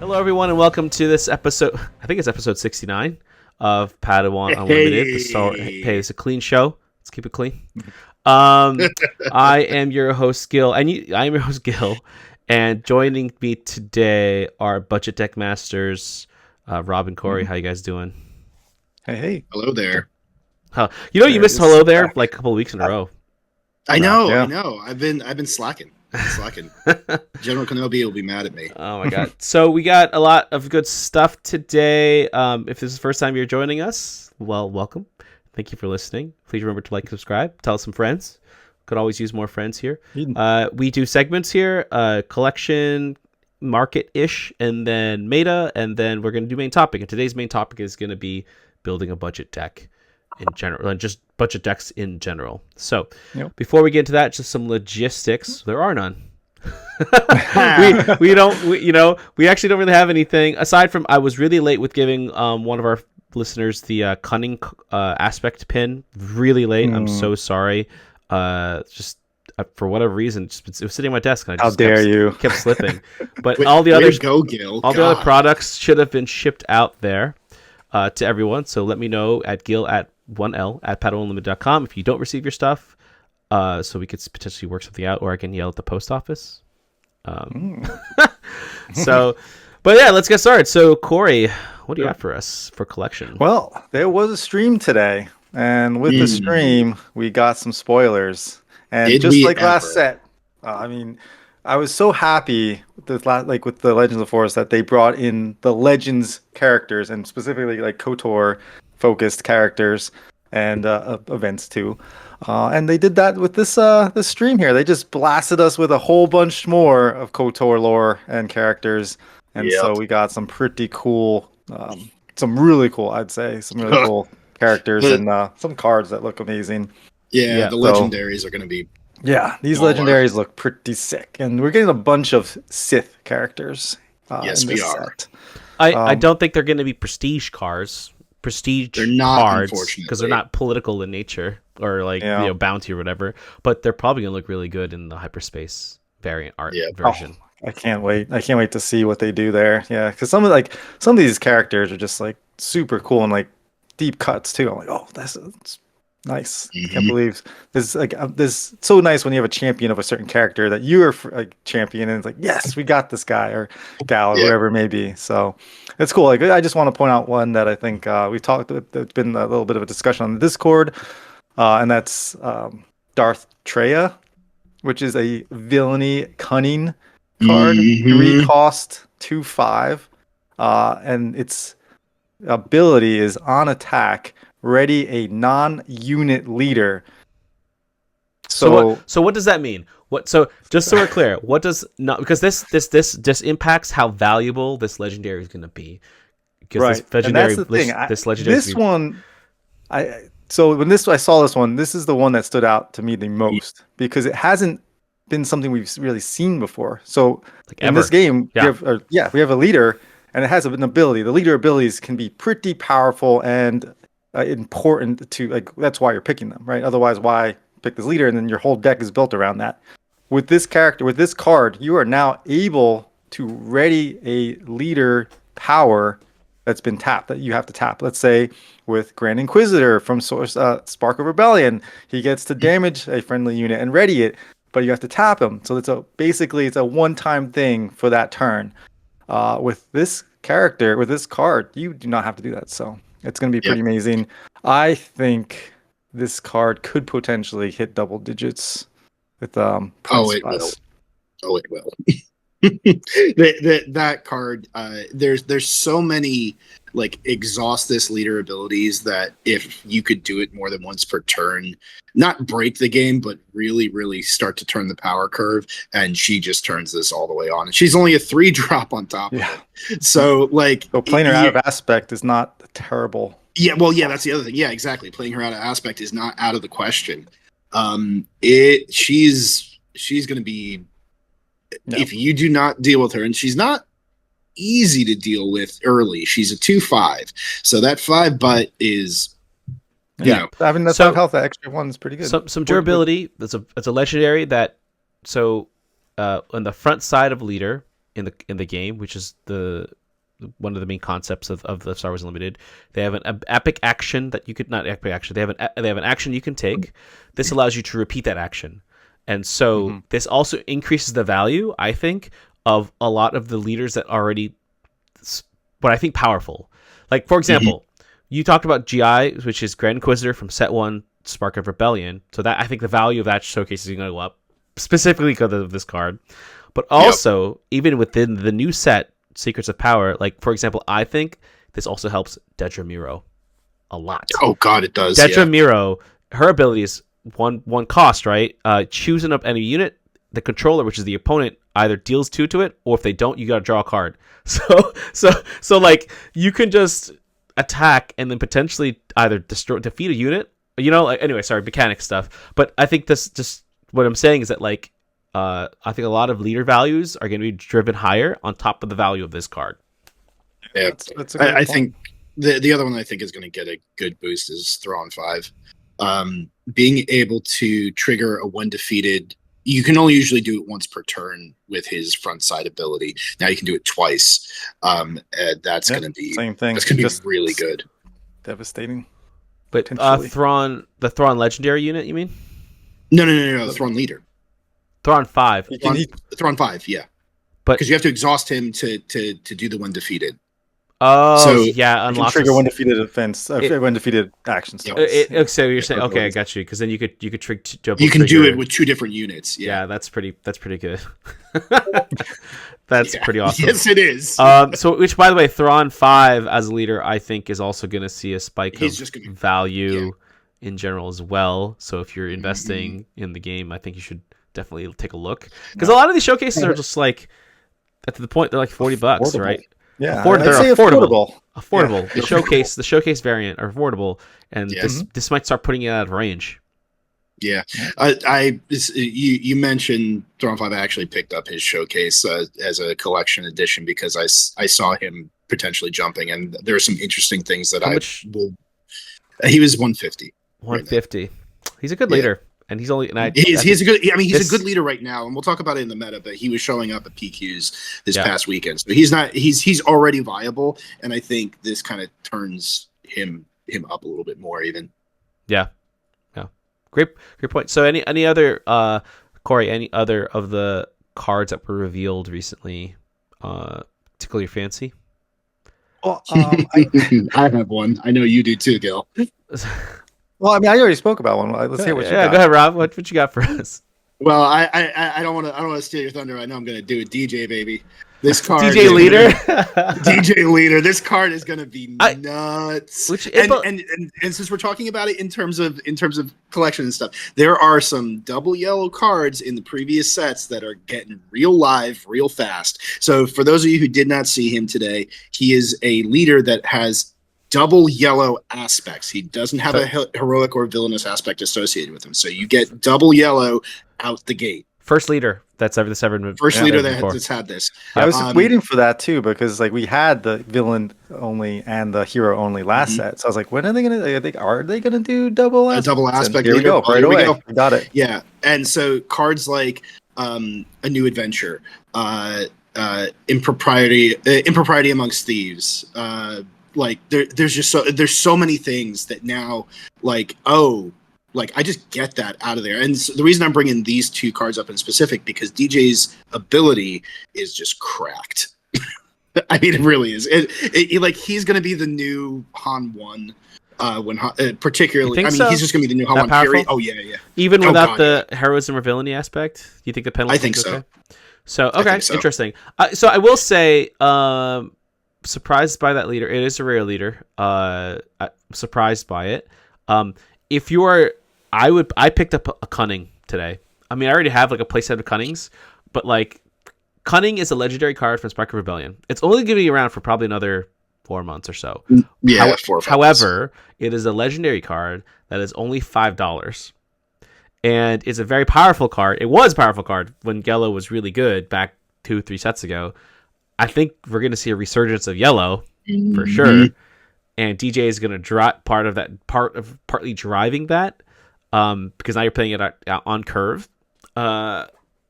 Hello, everyone, and welcome to this episode. I think it's episode 69 of Padawan Unlimited. Hey, it's a clean show. Let's keep it clean. I am your host, Gil, and joining me today are Budget Deck Masters, Rob and Corey. How you guys doing? Hey. Hello there. You missed hello there like a couple of weeks in a row. I know. I've been slacking. General Kenobi will be mad at me. Oh my god. So we got a lot of good stuff today. If this is the first time you're joining us, well, welcome. Thank you for listening. Please remember to like, subscribe, tell some friends. Could always use more friends here. We do segments here, collection, market-ish, and then meta, and then we're going to do main topic. And today's main topic is going to be building a budget deck in general, and just budget decks in general. So before we get into that, just some logistics. There are none. we actually don't really have anything aside from I was really late with giving one of our listeners the cunning aspect pin. Really late. I'm so sorry. Just for whatever reason, it was sitting on my desk and I just kept slipping. But all the others, the other products should have been shipped out there to everyone. So let me know at gil@1l@padawanunlimited.com if you don't receive your stuff, so we could potentially work something out, or I can yell at the post office. But yeah, let's get started. So Corey, what do you have for us for collection? Well, there was a stream today, and with the stream, we got some spoilers. And last set, I was so happy with the Legends of Forest that they brought in the Legends characters, and specifically like KOTOR focused characters and events too. And they did that with this stream here. They just blasted us with a whole bunch more of KOTOR lore and characters. And so we got some pretty cool, some really cool characters and some cards that look amazing. Yeah, the legendaries are going to be... Yeah, these legendaries look pretty sick. And we're getting a bunch of Sith characters. Yes, we are. Set. I don't think they're going to be prestige cards. They're not, cards, unfortunately, because they're not political in nature or bounty or whatever. But they're probably gonna look really good in the hyperspace variant art version. I can't wait! I can't wait to see what they do there. Yeah, because some of these characters are just like super cool and like deep cuts too. I'm like, oh, that's nice. I can't believe this. This so nice when you have a champion of a certain character that you are a champion, and it's like, yes, we got this guy or gal or whatever it may be. So it's cool. Like, I just want to point out one that I think we've talked. There's been a little bit of a discussion on the Discord, and that's Darth Treya, which is a villainy cunning card, 3 cost, 2/5, and its ability is on attack. Ready a non-unit leader. So what does that mean? So just so we're clear, what does not, because this impacts how valuable this legendary is going to be. Right, and that's the thing. When I saw this one, this is the one that stood out to me the most because it hasn't been something we've really seen before. So in this game, we have a leader, and it has an ability. The leader abilities can be pretty powerful and important to that's why you're picking them, right? Otherwise, why pick this leader and then your whole deck is built around that? With this character, with this card, you are now able to ready a leader power that's been tapped, that you have to tap. Let's say with Grand Inquisitor from Spark of Rebellion, he gets to damage a friendly unit and ready it, but you have to tap him. So it's a one-time thing for that turn. With this character, with this card, you do not have to do that. So it's going to be pretty amazing. I think this card could potentially hit double digits with it will. That card, there's so many exhaust this leader abilities that if you could do it more than once per turn, not break the game, but really, really start to turn the power curve, and she just turns this all the way on. And she's only a 3-drop on top of it. So playing her out of aspect is not terrible. Yeah, that's the other thing. Yeah, exactly. Playing her out of aspect is not out of the question. She's going to be, if you do not deal with her, and she's not easy to deal with early. She's a 2/5, so that 5 butt is, that's 5 health. That extra one is pretty good. Some durability. It's a legendary that. So on the front side of leader, in the game, which is one of the main concepts of the Star Wars Unlimited. They have an epic action that you could not epic action. They have an action you can take. This allows you to repeat that action, and so this also increases the value, I think, of a lot of the leaders that already, what I think, powerful. Like, for example, you talked about GI, which is Grand Inquisitor from Set 1, Spark of Rebellion. So that, I think the value of that showcase is going to go up, specifically because of this card. But also, even within the new set, Secrets of Power, like, for example, I think this also helps Dedra Miro a lot. Oh, God, it does. Dedra Miro, her ability is one cost, right? Choosing up any unit, the controller, which is the opponent, either deals 2 to it, or if they don't, you got to draw a card. So like, you can just attack and then potentially either defeat a unit, anyway, sorry, mechanic stuff. But I think this, just what I'm saying is that, like, I think a lot of leader values are going to be driven higher on top of the value of this card. Yeah, I think the other one I think is going to get a good boost is Thrawn 5. Being able to trigger a when defeated, you can only usually do it once per turn with his front side ability. Now you can do it twice. That's going to be same thing. That's going to be really good. Devastating. But the Thrawn legendary unit, you mean? No, the Thrawn leader. Thrawn 5. Thrawn 5, yeah. But because you have to exhaust him to do the when defeated. Oh, so yeah, you can trigger when defeated defense, when defeated actions. So you're saying, okay, I got you, because then you could trigger. You can do it with 2 different units. Yeah, that's pretty good. That's pretty awesome. Yes, it is. Which, by the way, Thrawn 5 as a leader, I think, is also going to see a spike of value in general as well. So if you're investing in the game, I think you should definitely take a look, because a lot of these showcases are just like, at the point, they're like $40, right? Yeah, they're affordable. Yeah. The showcase variant are affordable, and this might start putting it out of range. Yeah, you mentioned Thrawn 5. I actually picked up his showcase as a collection edition because I saw him potentially jumping, and there are some interesting things that he was 150. 150. Right, he's a good leader. And he's only he's a good leader right now, and we'll talk about it in the meta. But he was showing up at PQs this past weekend, so he's already viable, and I think this kind of turns him up a little bit more even. Yeah. Great point. So any other Corey, any other of the cards that were revealed recently tickle your fancy? Well, I have one. I know you do too, Gil. Well, I mean, I already spoke about one. Let's hear what you got. Yeah, go ahead, Rob. What you got for us? Well, I don't want to steal your thunder. I know I'm going to do it. DJ, baby. This card, DJ Leader. DJ Leader. This card is going to be nuts. And since we're talking about it in terms of collection and stuff, there are some double yellow cards in the previous sets that are getting real live, real fast. So for those of you who did not see him today, he is a leader that has double yellow aspects. He doesn't have a heroic or villainous aspect associated with him. So you get double yellow out the gate. First leader that's ever been. First leader that's had this. I was waiting for that too, because like we had the villain only and the hero only last set. So I was like, when are they gonna do double aspect? Double aspect. Here we go. Right away. We got it. Yeah. And so cards like A New Adventure, Impropriety Amongst Thieves, like there's so many things that now I just get that out of there. And so the reason I'm bringing these 2 cards up in specific, because DJ's ability is just cracked. I mean, it really is. Like, he's going to be the new Han 1. Particularly, he's just going to be the new Han 1 period. Oh yeah. Even without the heroism or villainy aspect, do you think the penalty? I think so. Okay? So interesting. So I will say, surprised by that leader. It is a rare leader. I'm surprised by it. If you are, I picked up a Cunning today. I mean, I already have like a playset of Cunnings, but like, Cunning is a legendary card from Spark of Rebellion. It's only going to be around for probably another 4 months or so. Yeah, 4 or 5 However, it is a legendary card that is only $5. And it's a very powerful card. It was a powerful card when Yellow was really good back 2-3 sets ago. I think we're going to see a resurgence of Yellow for sure. And DJ is going to drop partly driving that, because now you're playing it on curve,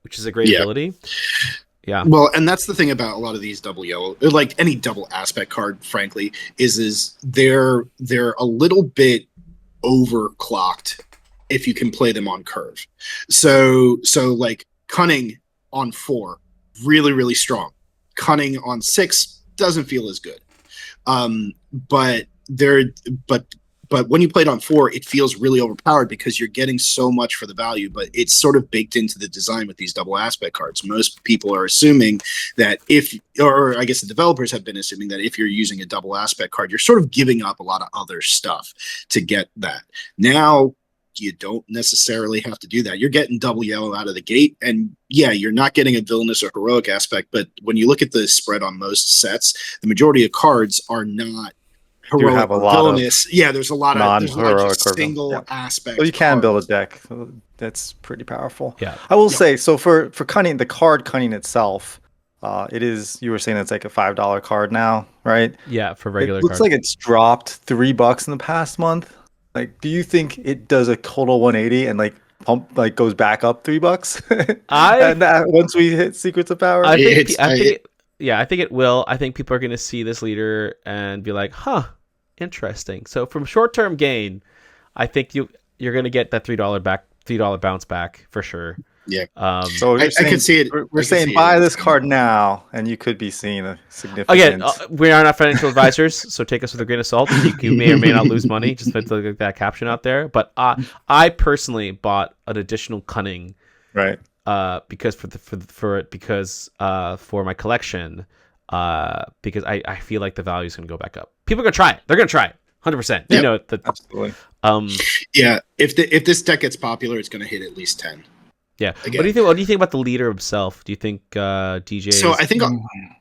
which is a great ability. Yeah. Well, and that's the thing about a lot of these double yellow, like any double aspect card, frankly, is they're a little bit overclocked if you can play them on curve. So like cunning on 4, really, really strong. Cunning on 6 doesn't feel as good. But when you play it on 4, it feels really overpowered because you're getting so much for the value, but it's sort of baked into the design with these double aspect cards. Most people are assuming that or I guess the developers have been assuming that if you're using a double aspect card, you're sort of giving up a lot of other stuff to get that. Now, you don't necessarily have to do that. You're getting double yellow out of the gate, and yeah, you're not getting a villainous or heroic aspect, but when you look at the spread on most sets, the majority of cards are not heroic have a or lot villainous. There's a lot of just single aspect. So you can build a deck that's pretty powerful. Yeah, I will say, so for cunning, the card cunning itself, it is, you were saying it's like a $5 card now, right? Yeah, for regular It looks cards. like it's dropped $3 in the past month. Like, do you think it does a total 180 and like pump, like goes back up $3? And once we hit Secrets of Power, I think it will. I think people are going to see this leader and be like, "Huh, interesting." So from short-term gain, I think you're going to get that $3 bounce back for sure. Yeah. So I can see it. We're saying buy this card now, and you could be seeing a significant. Again, we are not financial advisors, so take us with a grain of salt. You may or may not lose money. Just put that caption out there. But I personally bought an additional cunning, right? Because for my collection, because I feel like the value is going to go back up. People are going to try it. They're going to try it. 100%. You know, absolutely. Yeah. If this deck gets popular, it's going to hit at least 10. Yeah. Again. What do you think about the leader himself? Do you think DJ? So I think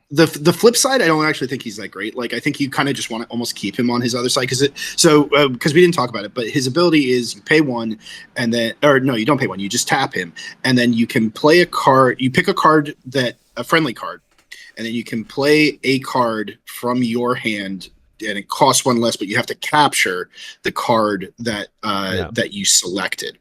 the flip side, I don't actually think he's that great. Like I think you kind of just want to almost keep him on his other side because we didn't talk about it, but his ability is you pay 1 and then, or no, you don't pay 1. You just tap him and then you can play a card. You pick a card a friendly card, and then you can play a card from your hand. And it costs 1 less, but you have to capture the card that you selected.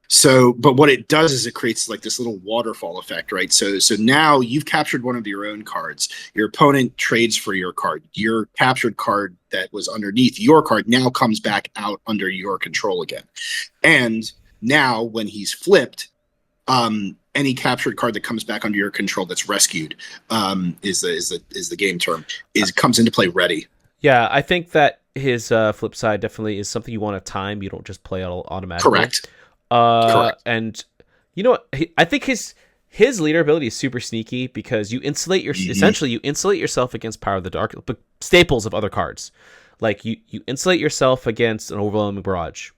So, but what it does is it creates like this little waterfall effect, right? So now you've captured one of your own cards. Your opponent trades for your card. Your captured card that was underneath your card now comes back out under your control again. And now when he's flipped, any captured card that comes back under your control that's rescued is the game term comes into play ready. Yeah, I think that his flip side definitely is something you want to time. You don't just play it automatically. Correct. Correct. And you know what? I think his leader ability is super sneaky because you insulate essentially you insulate yourself against Power of the Dark, but staples of other cards. Like you insulate yourself against an Overwhelming Barrage.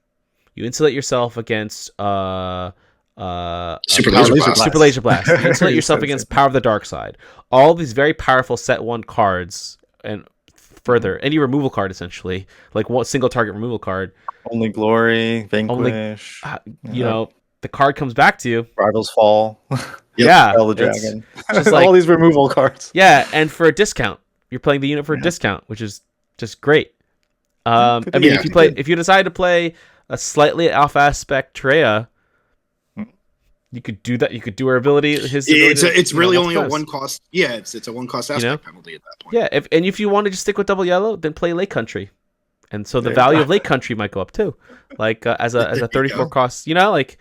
You insulate yourself against Super Laser Blast. You insulate yourself against Power of the Dark Side. All these very powerful set 1 cards and further any removal card essentially, like one single target removal card. Only Glory, Vanquish. You know, the card comes back to you. Rivals Fall. Yeah. Spell the Dragon. Just like all these removal cards. Yeah, and for a discount. You're playing the unit for a discount, which is just great. I mean, if you decide to play a slightly off aspect Treya, you could do that. You could do her ability. It's really only a 1 cost. Yeah, it's a 1 cost aspect penalty at that point. Yeah, if you want to just stick with double yellow, then play Lake Country, and so the value of Lake Country might go up too, like as a 34 cost. You know, like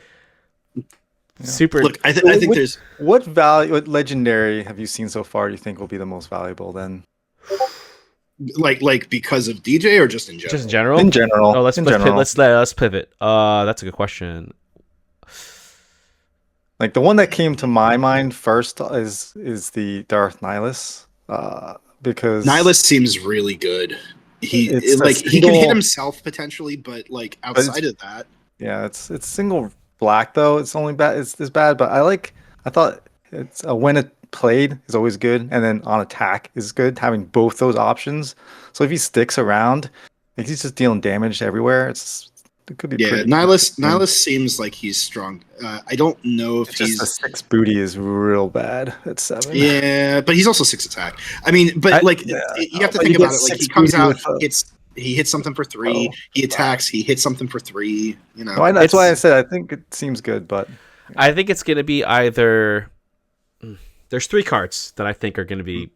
super. Look, I think there's what legendary have you seen so far? You think will be the most valuable then? Like because of DJ or just in general? Just in general. In general. Oh, let's pivot. That's a good question. Like the one that came to my mind first is the Darth Nihilus, because Nihilus seems really good. He can hit himself potentially, but like outside of that, yeah, it's single black though. It's only bad. It's bad, but I thought it's when it played is always good, and then on attack is good. Having both those options, so if he sticks around, like he's just dealing damage everywhere. It could be pretty. Nihilus seems like he's strong. I don't know if he's just the 6 booty is real bad at 7. Yeah, but he's also 6 attack. I mean, you have to think about it. Like he comes out, he hits something for 3. He attacks, he hits something for 3. You know, that's why I said I think it seems good, but I think it's gonna be either. there's 3 cards that I think are going to be.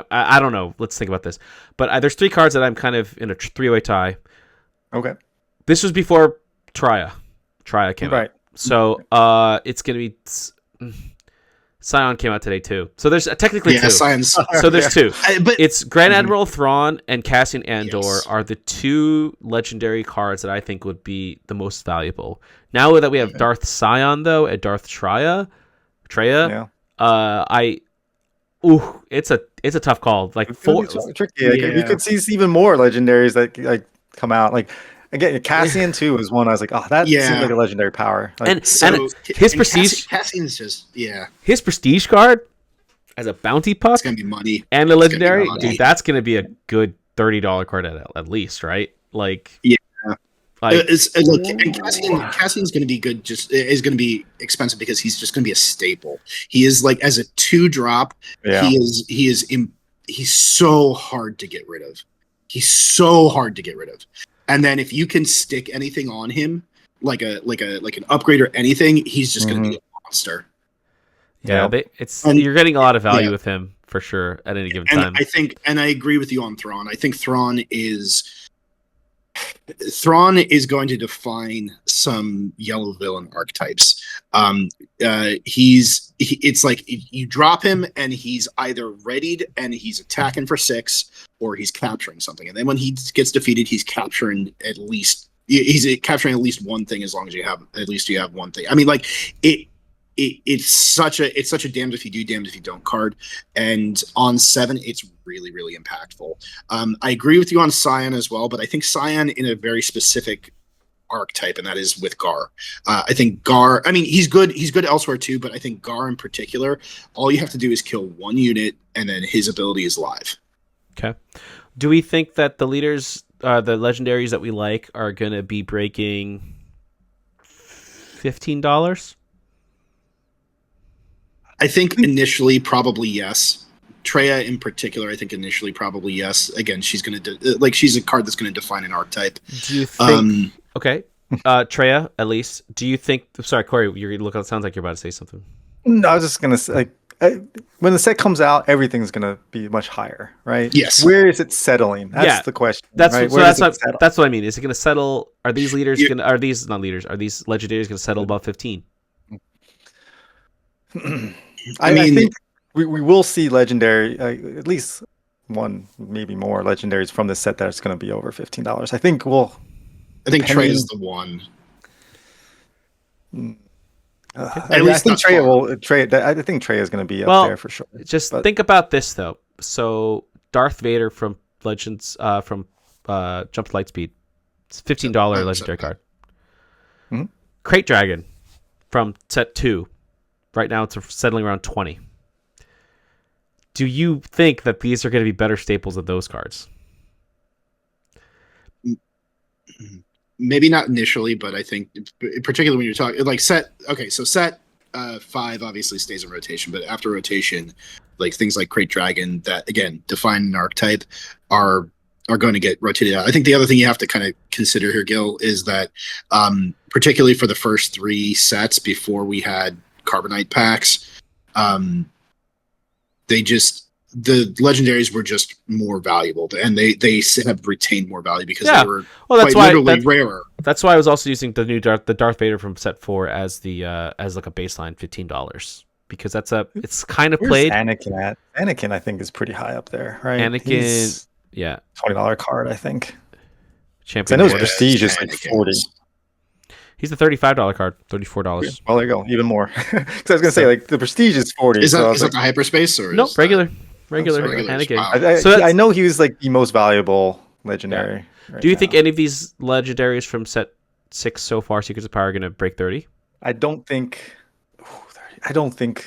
I don't know. Let's think about this. But there's 3 cards that I'm kind of in a 3-way tie. Okay. This was before Tria. Tria came out. So it's going to be. Scion came out today too. So there's technically 2. Scion's. So there's 2. But it's Grand Admiral Thrawn and Cassian Andor are the 2 legendary cards that I think would be the most valuable. Now that we have Darth Scion though and Darth Treya, it's a tough call. Like 4 tricky. We could see even more legendaries that like come out. Like again, Cassian too is one I was like, oh, that seems like a legendary power. Like, and his prestige, Cassian's just his prestige card as a bounty puck. It's gonna be money and a legendary, dude. That's gonna be a good $30 card at least, right? Like Like, and Cassian's going to be good. Is going to be expensive because he's just going to be a staple. He is like as a 2-drop. Yeah. He's so hard to get rid of. And then if you can stick anything on him, like an upgrade or anything, he's just going to be a monster. Yeah, you're getting a lot of value with him for sure at any given time. I agree with you on Thrawn. I think Thrawn is going to define some yellow villain archetypes. It's like you drop him and he's either readied and he's attacking for 6 or he's capturing something. And then when he gets defeated, he's capturing at least one thing as long as you have one thing. I mean, like it's such a damned if you do, damned if you don't card. And on 7, it's really, really impactful. I agree with you on Scion as well, but I think Scion in a very specific archetype, and that is with Gar. I think Gar, I mean, he's good elsewhere too, but I think Gar in particular, all you have to do is kill 1 unit and then his ability is live. Okay. Do we think that the leaders, the legendaries that we like, are going to be breaking $15? I think initially probably yes. Treya in particular, I think initially probably yes. Again, she's going to she's a card that's going to define an archetype. Do you think? Okay, Treya at least. Do you think? Sorry, Corey. It sounds like you're about to say something. No, I was just going to say, when the set comes out, everything's going to be much higher, right? Yes. Where is it settling? That's the question. That's right? That's what I mean. Is it going to settle? Are these leaders going? Are these not leaders? Are these legendaries going to settle above 15? I think we will see legendary, at least one, maybe more legendaries from this set that's going to be over $15. I think Trey is the one. I think Trey is going to be up there for sure. Just think about this though. So Darth Vader from Legends, from Jump to Lightspeed, it's $15 legendary card. Mm-hmm. Crate Dragon from set 2. Right now, it's settling around 20. Do you think that these are going to be better staples than those cards? Maybe not initially, but I think, particularly when you're talking like set 5 obviously stays in rotation, but after rotation, like things like Crate Dragon that again define an archetype are going to get rotated out. I think the other thing you have to kind of consider here, Gil, is that particularly for the first 3 sets before we had Carbonite packs, the legendaries were just more valuable, and they have retained more value because they were rarer. That's why I was also using the Darth Vader from set 4 as as like a baseline $15 because it's kind of played. Anakin I think is pretty high up there, right? Anakin, $20 card I think. Champion. I know his prestige is like 40. He's the $35 card, $34. Well, there you go, even more. Because I was gonna say like the prestige is 40. Is that the hyperspace or nope? Regular Anakin. Wow. So I know he was like the most valuable legendary. Yeah. Do you think any of these legendaries from set 6 so far, Secrets of Power, are going to break 30? I don't think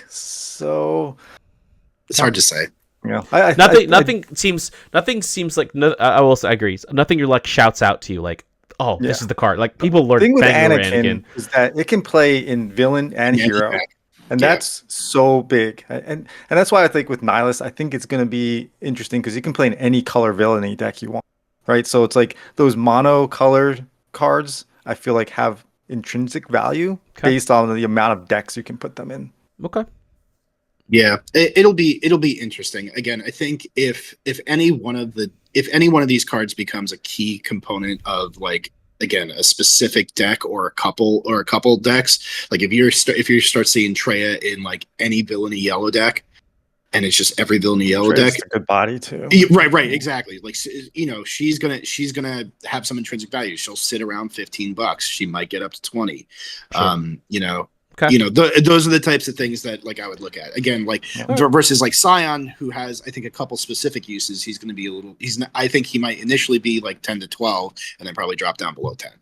so. It's hard to say. Yeah, nothing seems like. I will say, I agree. Nothing your luck shouts out to you like, oh, this is the card. Like people learn. The thing with Anakin is that it can play in villain and hero. And that's so big. And that's why I think with Nihilus, I think it's going to be interesting because you can play in any color villainy deck you want, right? So it's like those mono color cards, I feel like have intrinsic value based on the amount of decks you can put them in. Okay. Yeah, it'll be interesting. Again, I think if any one of these cards becomes a key component of like again a specific deck or a couple decks, like if you start seeing Treya in like any villainy yellow deck, and it's just every villainy yellow deck, a good body too. Right, exactly. Like she's gonna have some intrinsic value. She'll sit around $15. She might get up to 20. Sure. Okay. Those are the types of things that like I would look at again, like versus like Scion, who has I think a couple specific uses. He's going to be I think he might initially be like 10 to 12, and then probably drop down below 10.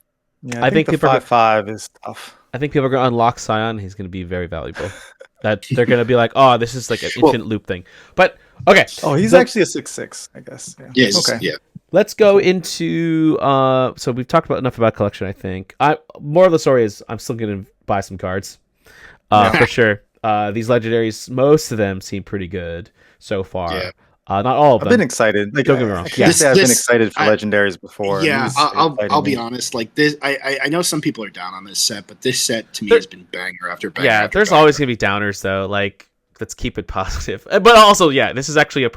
Yeah, I think the 5/5 is tough. I think people are going to unlock Scion. He's going to be very valuable. That they're going to be like, oh, this is like an infinite loop thing. But okay. Oh, he's actually a 6/6, I guess. Yeah. Yes. Okay. Yeah. Let's go into so we've talked enough about collection, I think. More of the story is I'm still going to buy some cards. For sure. These legendaries, most of them seem pretty good so far. Yeah. Not all of them. I've been excited. Like, don't get me wrong. I've been excited for legendaries before. Yeah, I'll be honest. Like this, I know some people are down on this set, but this set to me has been banger after banger. Yeah, after there's banger. always gonna be downers though. Like, let's keep it positive. But also, yeah, this is actually a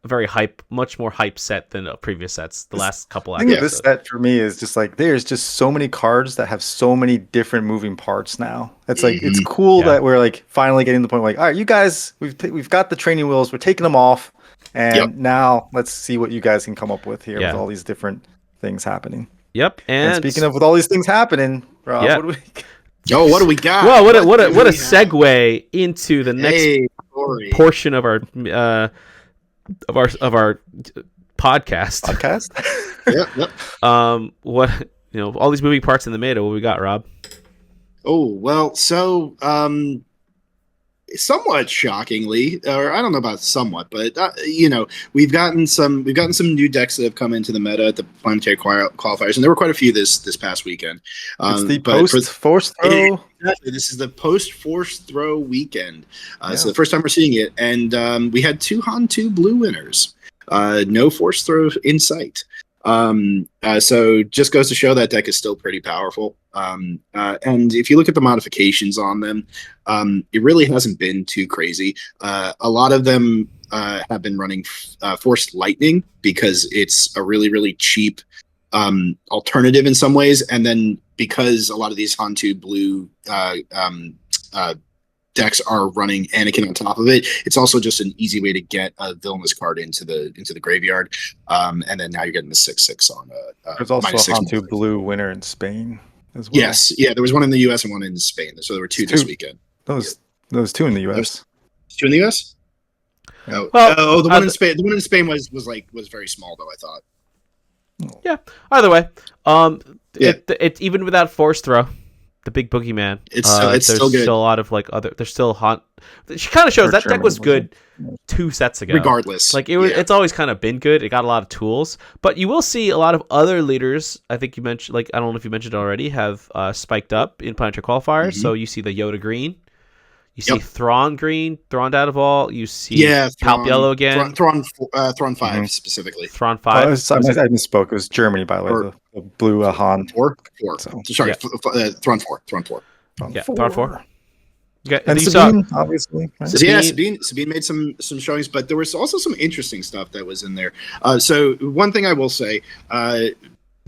very much more hype set than previous sets. The last couple. I think this set for me is just like there's just so many cards that have so many different moving parts now. It's like it's cool that we're like finally getting to the point where like, all right, you guys, we've got the training wheels, we're taking them off, and now let's see what you guys can come up with here with all these different things happening. Yep. And speaking of with all these things happening, Rob, what do we? What do we got? Well, what a segue into the next portion of our podcast. Yep. What all these moving parts in the meta. What we got, Rob? Oh well, so somewhat shockingly, or I don't know about somewhat, but we've gotten some new decks that have come into the meta at the planetary qualifiers, and there were quite a few this past weekend. It's the post force throw. Exactly, this is the post force throw weekend. So the first time we're seeing it, and we had 2 Han2 blue winners. No force throw in sight. So just goes to show that deck is still pretty powerful. And if you look at the modifications on them, it really hasn't been too crazy. A lot of them have been running forced lightning because it's a really, really cheap alternative in some ways. And then because a lot of these Han2 blue decks are running Anakin on top of it, it's also just an easy way to get a villainous card into the graveyard. And then now you're getting the 6/6 on there's also a Han2 blue winner in Spain as well. Yes, yeah, there was one in the US and one in Spain, so there were two this weekend. Those 2 in the US. 2 in the US? The one in Spain. The one in Spain was very small though, I thought. Yeah. Either way, it even without force throw, the big boogeyman. It's there's still good. Still a lot of like other. There's still haunt. She kind of shows that deck was good 2 sets ago. Regardless, like it's always kind of been good. It got a lot of tools, but you will see a lot of other leaders. I think you mentioned, like I don't know if you mentioned already, have spiked up in planetary qualifiers. Mm-hmm. So you see the Yoda green. You see Thrawn green, Thrawn Datavol. You see Palp yellow again. Thrawn 5 specifically. Thrawn 5. I misspoke. It was Germany, by the way. The blue Han. 4. Sorry, Thrawn 4. Thrawn 4. Yeah, Thrawn 4. Okay, and Sabine, obviously. Right? Sabine made some showings, but there was also some interesting stuff that was in there. So one thing I will say,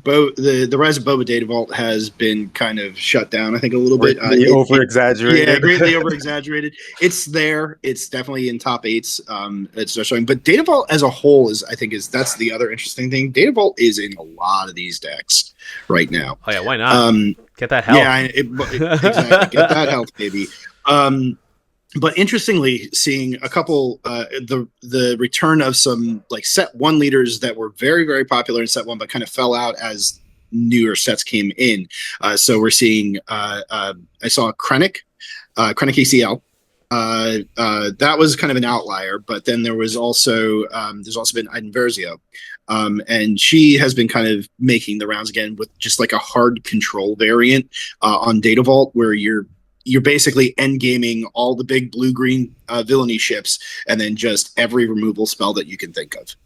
the rise of Boba Data Vault has been kind of shut down, I think, a little bit. Over-exaggerated. Yeah, greatly over-exaggerated. It's there. It's definitely in top 8s. It's showing. But Data Vault as a whole that's the other interesting thing. Data Vault is in a lot of these decks right now. Oh, yeah, why not? Get that health. Yeah, exactly. Get that health, baby. But interestingly, seeing a couple, the return of some like set 1 leaders that were very, very popular in set 1, but kind of fell out as newer sets came in. So we're seeing, I saw Krennic ACL. That was kind of an outlier, but then there's also been Iden Versio. And she has been kind of making the rounds again with just like a hard control variant on Data Vault, where you're basically endgaming all the big blue-green villainy ships, and then just every removal spell that you can think of.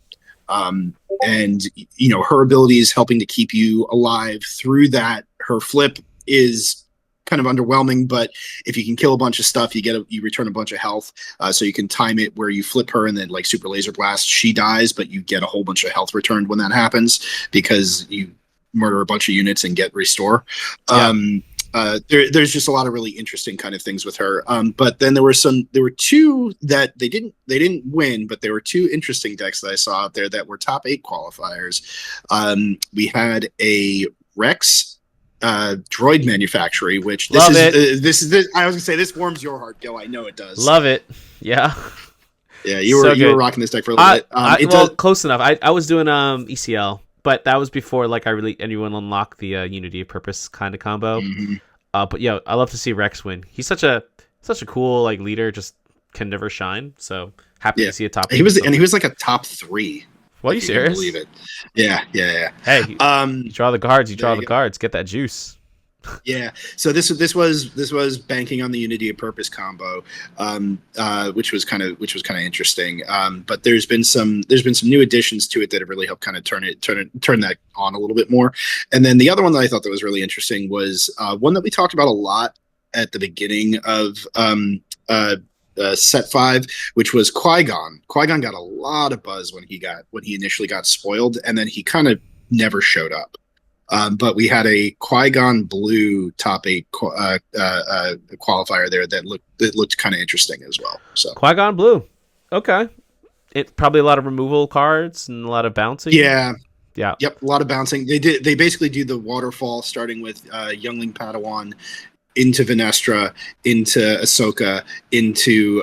And her ability is helping to keep you alive through that. Her flip is kind of underwhelming, but if you can kill a bunch of stuff, you return a bunch of health. So you can time it where you flip her and then like super laser blast, she dies, but you get a whole bunch of health returned when that happens because you murder a bunch of units and get restore. Yeah. There's just a lot of really interesting kind of things with her. But then there were two that they didn't win, but there were two interesting decks that I saw out there that were top 8 qualifiers. We had a Rex droid manufactory, which I was gonna say this warms your heart, Gil. I know it does. Love it. Yeah. Yeah, you were rocking this deck for a little bit. Close enough. I was doing ECL, but that was before like anyone unlocked the Unity of Purpose kind of combo. Mm-hmm. But yeah, I love to see Rex win. He's such a cool like leader, just can never shine. So happy to see a top. He was like a top 3. What, are you serious? Believe it. Yeah. Hey, you draw the cards. You draw the cards. Get that juice. Yeah. So this was banking on the Unity of Purpose combo, which was kind of interesting. But there's been some new additions to it that have really helped kind of turn that on a little bit more. And then the other one that I thought that was really interesting was one that we talked about a lot at the beginning of set 5, which was Qui-Gon. Qui-Gon got a lot of buzz when he initially got spoiled, and then he kind of never showed up. But we had a Qui-Gon blue top 8 qualifier there that looked kind of interesting as well. So Qui-Gon blue, okay. It probably a lot of removal cards and a lot of bouncing. Yeah. Yep, a lot of bouncing. They basically do the waterfall starting with Youngling Padawan into Venestra, into Ahsoka, into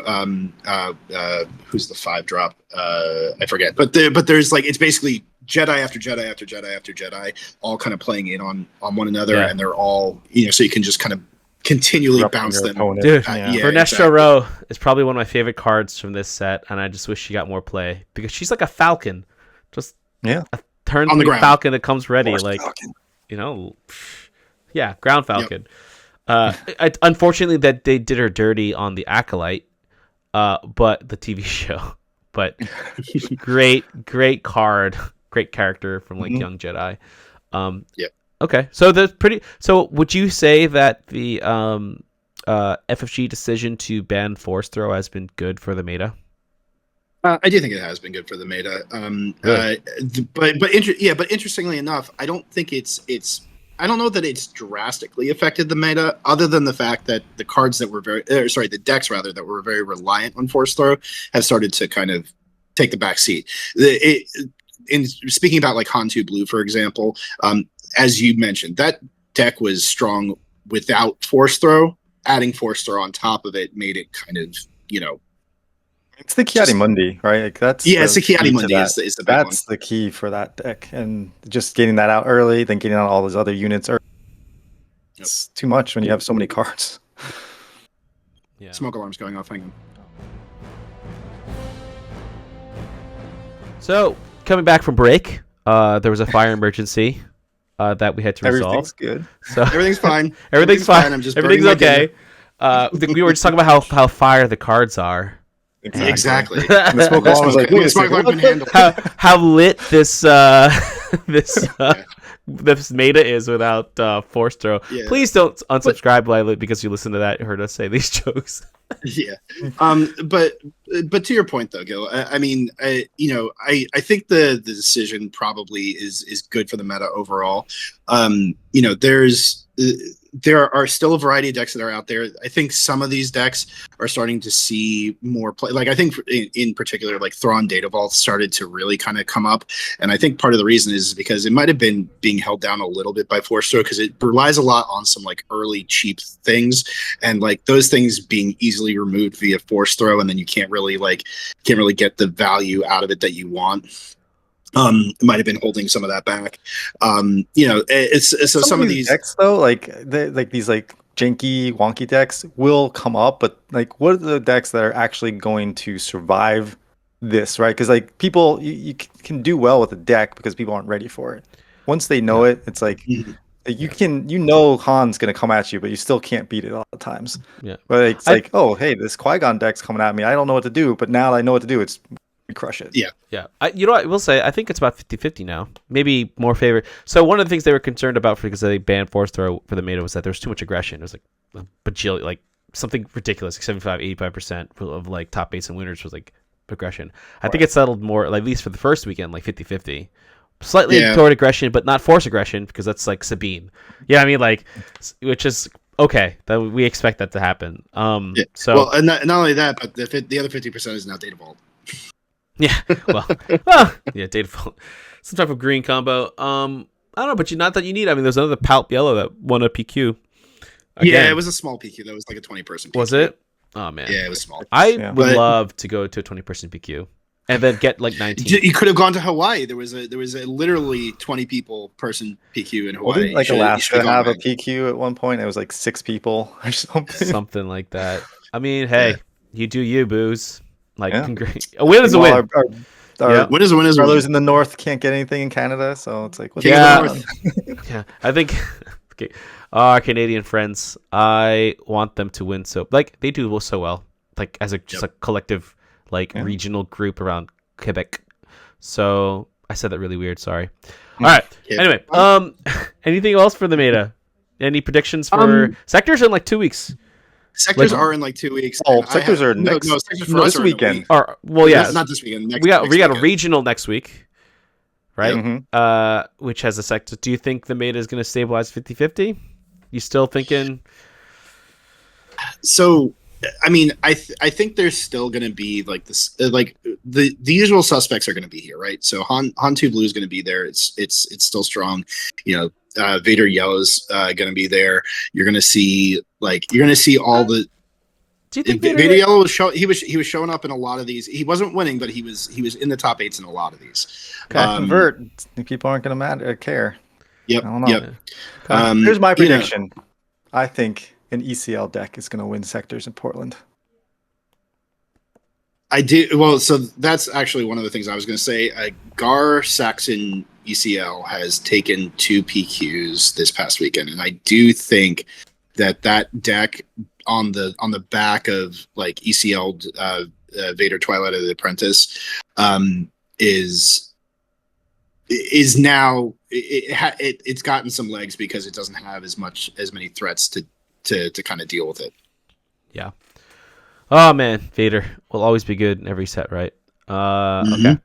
who's the 5-drop? I forget. But there's like it's basically Jedi after Jedi after Jedi after Jedi, all kind of playing in on one another, and they're all so you can just kind of continually bounce them. Dude, Venestra Row is probably one of my favorite cards from this set, and I just wish she got more play because she's like a falcon, just a turn 3 falcon that comes ready, like falcon. Ground falcon. Yep. Unfortunately, that they did her dirty on the Acolyte, but the TV show. But great card, great character from like Young Jedi. Okay, so would you say that the FFG decision to ban Force Throw has been good for the meta? I do think it has been good for the meta. But interestingly enough, I don't think I don't know that it's drastically affected the meta, other than the fact that the cards that were the decks rather that were very reliant on Force Throw have started to kind of take the back seat. In speaking about like Hantu Blue, for example, as you mentioned, that deck was strong without Force Throw. Adding Force Throw on top of it made it kind of, It's the Kiadi Mundi, right? Like it's the Kiadi Mundi is the big one. That's the key for that deck, and just getting that out early, then getting out all those other units early. It's too much when you have so many cards. Yeah. Smoke alarm's going off. Hang on. So coming back from break, there was a fire emergency that we had to resolve. Everything's good. So everything's fine. Everything's fine. Everything's okay. We were just talking about how fire the cards are. Exactly. The smoke alarm was like, how lit this this meta is without Force Throw. Yeah. Please don't unsubscribe, Lila, because you listen to that. You heard us say these jokes. Yeah. But to your point though, Gil, I mean, I think the decision probably is good for the meta overall. There are still a variety of decks that are out there. I think some of these decks are starting to see more play. Like I think in particular, like Thrawn Data Vault started to really kind of come up. And I think part of the reason is because it might have been being held down a little bit by Force Throw because it relies a lot on some like early cheap things, and like those things being easily removed via Force Throw, and then you can't really get the value out of it that you want. It might have been holding some of that back. It's so some of these decks though, like these like janky, wonky decks will come up, but like what are the decks that are actually going to survive this, right? Because like people, you can do well with a deck because people aren't ready for it. Once they know it, it's like Han's gonna come at you, but you still can't beat it all the times. Yeah, but it's like, oh hey, this Qui-Gon deck's coming at me. I don't know what to do, but now I know what to do. It's crush it. Yeah. You know what I will say? I think it's about 50-50 now. Maybe more favor. So one of the things they were concerned about because they banned force throw for the meta was that there was too much aggression. It was like a bajillion, like something ridiculous, like 75-85% of like top baits and winners was like aggression. I think it settled more, like, at least for the first weekend, like 50-50. Slightly toward aggression, but not force aggression because that's like Sabine. Yeah, I mean, like, which is okay. That we expect that to happen. So well, and not only that, but the other 50% is now data vault. Yeah, well, yeah, data vault, some type of green combo. I don't know, but not that you need. I mean, there's another Palp Yellow that won a PQ. Again. Yeah, it was a small PQ. That was like a 20-person PQ. Was it? Oh man, yeah, it was small. I would love to go to a 20-person PQ and then get like 19. You could have gone to Hawaii. There was a literally 20 people person PQ in Hawaii. Well, didn't, like, Alaska have a PQ at one point? It was like 6 people or something. Something like that. I mean, hey, you do you, booze. Like, a win is a win. Our win is a win. Brothers in the North can't get anything in Canada, so it's like, yeah. I think okay. Our Canadian friends, I want them to win so like they do so well, like as a collective regional group around Quebec. So I said that really weird. Sorry. All right. Anyway, anything else for the meta? Any predictions for sectors in like 2 weeks? Sectors are in like 2 weeks. Sectors are next. No, sectors for this weekend. Well, yeah, not this weekend. We got a regional next week, right? Mm-hmm. Which has a sector. Do you think the meta is going to stabilize 50-50? You still thinking? So, I mean, I think there's still going to be like this, like the usual suspects are going to be here, right? So Han 2 Blue is going to be there. It's still strong. You know, Vader Yellow's going to be there. You're going to see all the. Do you think Vader Yellow was he was showing up in a lot of these. He wasn't winning, but he was in the top 8s in a lot of these. Convert. People aren't going to care. Yep. I don't know. Yep. Here's my prediction. I think an ECL deck is going to win sectors in Portland. I do. Well, so that's actually one of the things I was going to say. Gar Saxon ECL has taken 2 PQs this past weekend, and I do think that deck on the back of like ECL Vader Twilight of the Apprentice is now it's gotten some legs because it doesn't have as many threats to kind of deal with it. Yeah. Oh man, Vader will always be good in every set, right? Okay.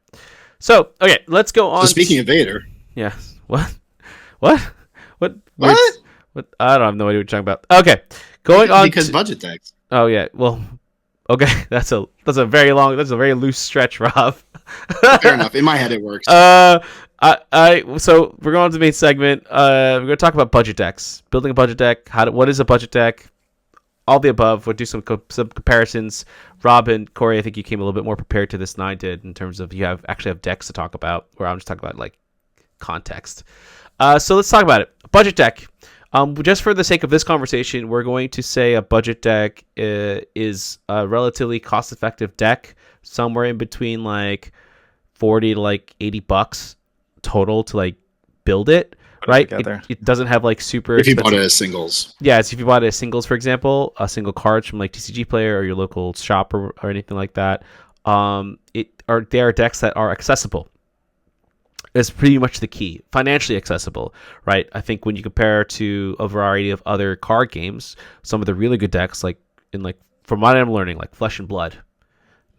So let's go on. So speaking of Vader, yeah. What? I don't have no idea what you're talking about. Okay, going on because budget decks. Oh yeah. Well, okay. That's a very loose stretch, Rob. Fair enough. In my head, it works. So we're going on to the main segment. We're going to talk about budget decks. Building a budget deck. What is a budget deck? All the above. We'll do some comparisons. Rob and Corey, I think you came a little bit more prepared to this than I did in terms of you actually have decks to talk about, where I'm just talking about like context. So let's talk about it. Budget deck. Just for the sake of this conversation, we're going to say a budget deck is a relatively cost-effective deck, somewhere in between like $40 to like $80 total to like build it. Right, it doesn't have like super. If you bought it as singles, if you bought it as singles, for example, a single cards from like TCG Player or your local shop or anything like that, there are decks that are accessible. It's pretty much the key. Financially accessible, right? I think when you compare to a variety of other card games, some of the really good decks, from what I'm learning, like Flesh and Blood,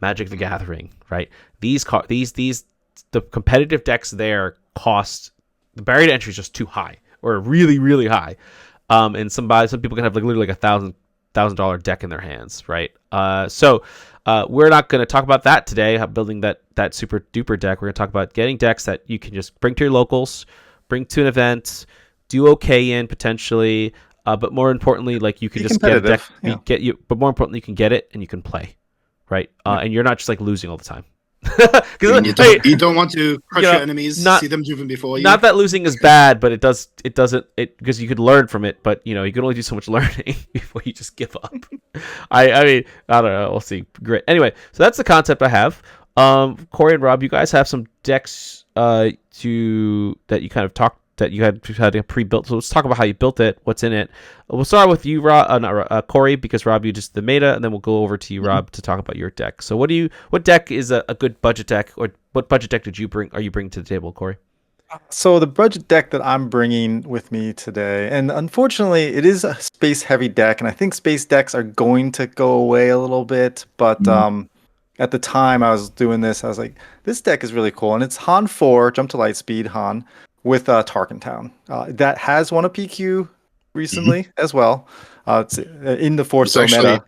Magic the Gathering, right? These the competitive decks there cost. The barrier to entry is just too high, or really, really high. And some people can have like literally like $1,000 deck in their hands, right? So we're not going to talk about that today. Building that super duper deck. We're going to talk about getting decks that you can just bring to your locals, bring to an event, do okay in potentially. But more importantly, like you can just get a deck. Yeah. But more importantly, you can get it and you can play, right? And you're not just like losing all the time. You don't want to crush your enemies, see them driven before you. Not that losing is bad, but it doesn't because you could learn from it, but you can only do so much learning before you just give up. I mean, I don't know, we'll see. Great. Anyway, so that's the concept I have. Corey and Rob, you guys have some decks that you kind of talked that you had a pre-built. So let's talk about how you built it, what's in it. We'll start with you, Corey, because Rob, you just the meta, and then we'll go over to you, Rob, to talk about your deck. So what deck is a good budget deck, or what budget deck are you bringing to the table, Corey? So the budget deck that I'm bringing with me today, and unfortunately it is a space heavy deck, and I think space decks are going to go away a little bit, but at the time I was doing this, I was like, this deck is really cool, and it's Han 4, Jump to Lightspeed Han, with Tarkin Town. That has won a PQ recently as well. It's in the 4-star meta.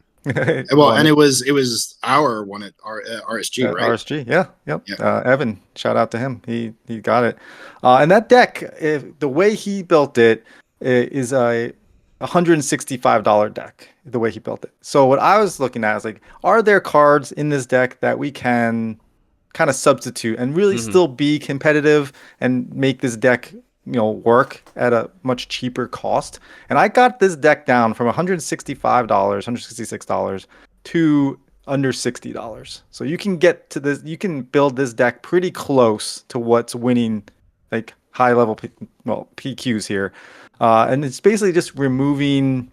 Well, and it was our one at RSG, right? RSG, yeah, yep. Yeah. Evan, shout out to him. He got it. And that deck, the way he built it, is a $165 deck. The way he built it. So what I was looking at is like, are there cards in this deck that we can kind of substitute and really still be competitive and make this deck, work at a much cheaper cost? And I got this deck down from $165, $166 to under $60. So you can get to this, you can build this deck pretty close to what's winning like high level PQs here. And it's basically just removing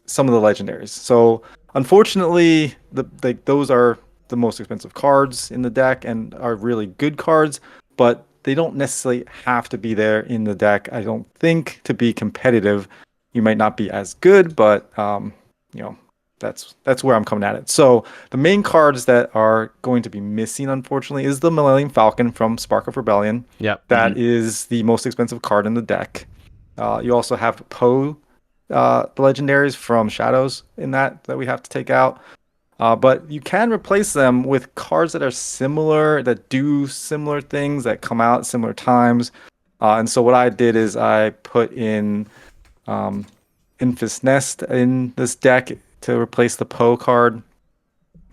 some of the legendaries. So unfortunately, those are the most expensive cards in the deck and are really good cards, but they don't necessarily have to be there in the deck. I don't think to be competitive, you might not be as good, but that's where I'm coming at it. So the main cards that are going to be missing, unfortunately, is the Millennium Falcon from Spark of Rebellion. Yep. That is the most expensive card in the deck. You also have Poe, the legendaries from Shadows in that we have to take out. But you can replace them with cards that are similar, that do similar things, that come out at similar times. And so what I did is I put in Infus Nest in this deck to replace the Poe card.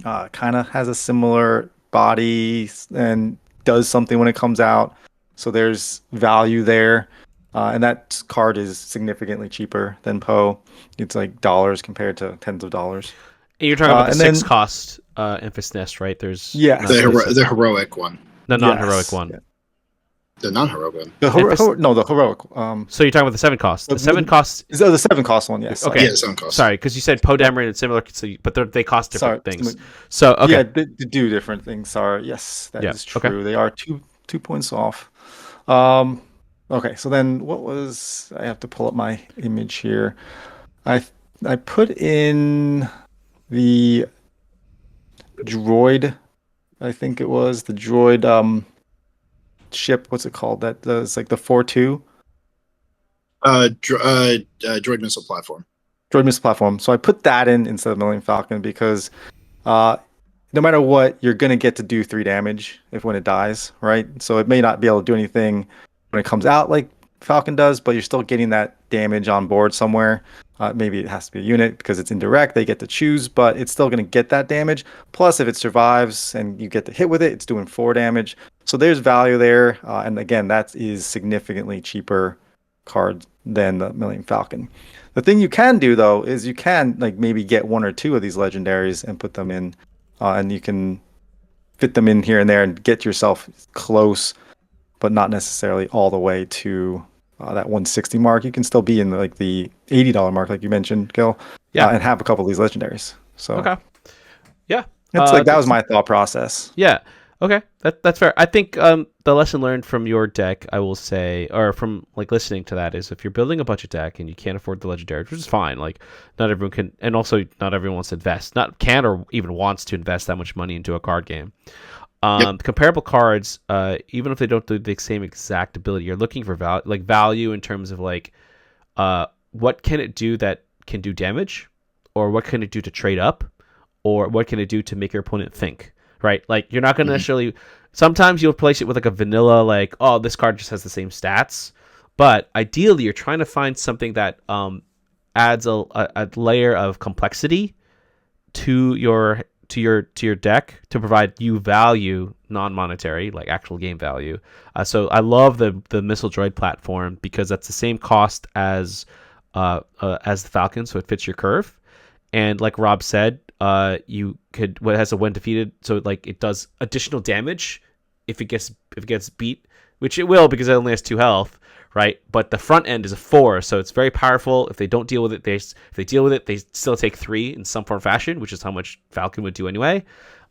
Kind of has a similar body and does something when it comes out. So there's value there. And that card is significantly cheaper than Poe. It's like dollars compared to tens of dollars. And you're talking about the 6-cost Infus Nest, right? There's the heroic one. The non-heroic one. Yeah. The non-heroic one. The heroic. So you're talking about the 7-cost. The 7-cost. The 7-cost one, yes. Okay. Yeah, the 7-cost. Sorry, because you said Poe Dameron and similar, but they cost different things. So okay. Yeah, they do different things. Sorry. Yes, that is true. Okay. They are 2 points off. Okay, so then what was... I have to pull up my image here. I put in the droid, I think it was. The droid ship, what's it called? It's like the 4-2? Droid missile platform. Droid missile platform. So I put that in instead of Millennium Falcon because no matter what, you're going to get to do 3 damage when it dies, right? So it may not be able to do anything when it comes out like Falcon does, but you're still getting that damage on board somewhere. Maybe it has to be a unit because it's indirect. They get to choose, but it's still going to get that damage. Plus, if it survives and you get the hit with it, it's doing 4 damage. So there's value there. And again, that is significantly cheaper card than the Millennium Falcon. The thing you can do, though, is you can maybe get 1 or 2 of these legendaries and put them in. And you can fit them in here and there and get yourself close, but not necessarily all the way to that 160 mark. You can still be in the $80 mark, like you mentioned, Gil, and have a couple of these legendaries. So okay, yeah, it's that was my thought process. Yeah, okay, that's fair. I think the lesson learned from your deck, I will say, or from listening to that, is if you're building a budget deck and you can't afford the legendaries, which is fine. Not everyone can, and also not everyone wants to invest, not can or even wants to invest that much money into a card game. Comparable cards, even if they don't do the same exact ability, you're looking for value in terms of what can it do that can do damage, or what can it do to trade up, or what can it do to make your opponent think, right? You're not going to necessarily... Sometimes you'll place it with a vanilla, this card just has the same stats, but ideally you're trying to find something that adds a layer of complexity to your deck to provide you value, non-monetary, actual game value. So I love the missile droid platform because that's the same cost as the Falcon, so it fits your curve. And like Rob said, you could it has a when defeated, so it does additional damage if it gets beat, which it will because it only has 2 health, right? But the front end is a 4, so it's very powerful. If they don't deal with it, they still take 3 in some form or fashion, which is how much Falcon would do anyway.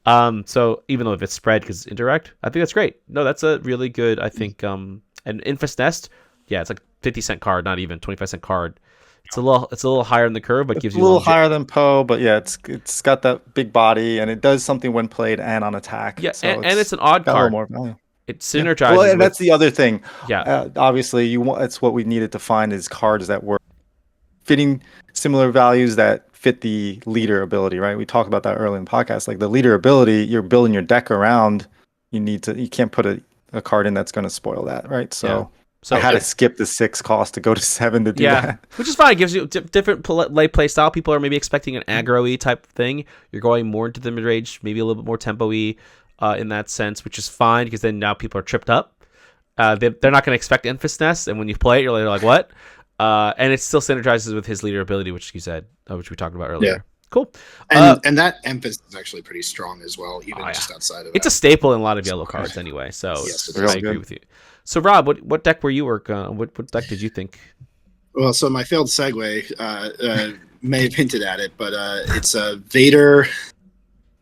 So even though if it's spread because it's indirect, I think that's great. No, that's a really good, I think, an Infest Nest. Yeah, it's like 50-cent card, not even 25-cent card. It's a little higher in the curve, but gives you a little higher than Poe. But yeah, it's got that big body, and it does something when played and on attack. Yeah, so and it's an odd card. More value. It synergizes. Well, and that's the other thing. Yeah, obviously, it's what we needed to find is cards that were fitting similar values that fit the leader ability. Right? We talked about that early in the podcast. Like the leader ability, you're building your deck around. You can't put a card in that's going to spoil that. Right? So I had to skip the 6 cost to go to 7 to do that. Which is fine. It gives you different play style. People are maybe expecting an aggro-y type thing. You're going more into the mid-range, maybe a little bit more tempo-y in that sense, which is fine because then now people are tripped up. They're not going to expect Infest Nest, and when you play it, you're like, what? And it still synergizes with his leader ability, which you said, which we talked about earlier. Yeah. Cool. And that emphasis is actually pretty strong as well, even just outside of that. It's a staple in a lot of yellow cards anyway, so yes, I agree with you. So, Rob, what deck were you working on? What deck did you think? Well, so my failed segue may have hinted at it, but it's a Vader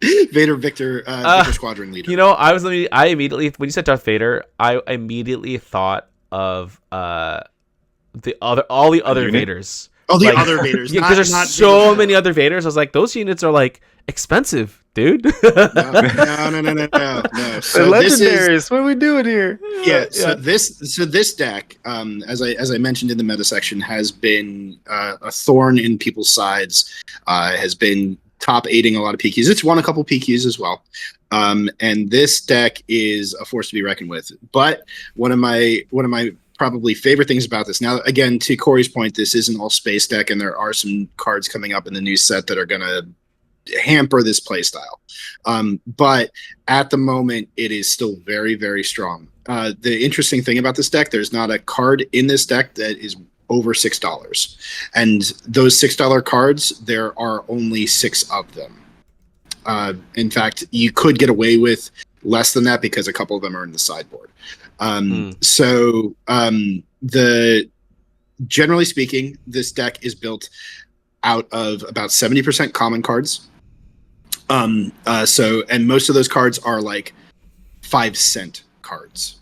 Victor Squadron leader. You know, I immediately, when you said Darth Vader, I immediately thought of all the other Vaders. Oh, the other Vaders. Yeah, because there's so many other Vaders. I was like, those units are like expensive, dude. No. So legendaries. What are we doing here? Yeah. So this deck, as I mentioned in the meta section, has been a thorn in people's sides. Has been top 8ing a lot of PQs. It's won a couple PQs as well. And this deck is a force to be reckoned with. But one of my probably favorite things about this, now again, to Corey's point, this is an all space deck, and there are some cards coming up in the new set that are going to hamper this playstyle. But at the moment, it is still very, very strong. The interesting thing about this deck, there's not a card in this deck that is over $6. And those $6 cards, there are only 6 of them. In fact, you could get away with less than that because a couple of them are in the sideboard. So generally speaking, this deck is built out of about 70% common cards. And most of those cards are like 5-cent cards.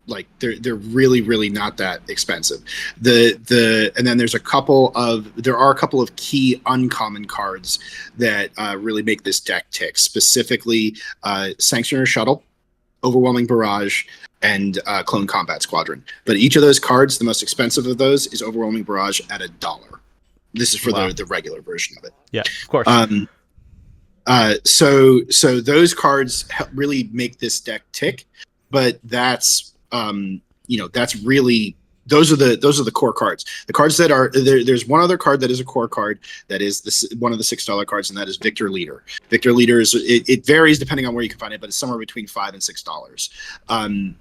Like they're really, really not that expensive. And then there are a couple of key uncommon cards that really make this deck tick. Specifically, Sanctioner Shuttle, Overwhelming Barrage, and Clone Combat Squadron. But each of those cards, the most expensive of those, is Overwhelming Barrage at $1. This is for the regular version of it. Yeah, of course. So those cards really make this deck tick, but that's really those are the core cards. The cards that are there. There's one other card that is a core card that is one of the $6 cards, and that is Victor Leader. Victor Leader it varies depending on where you can find it, but it's somewhere between $5 and $6.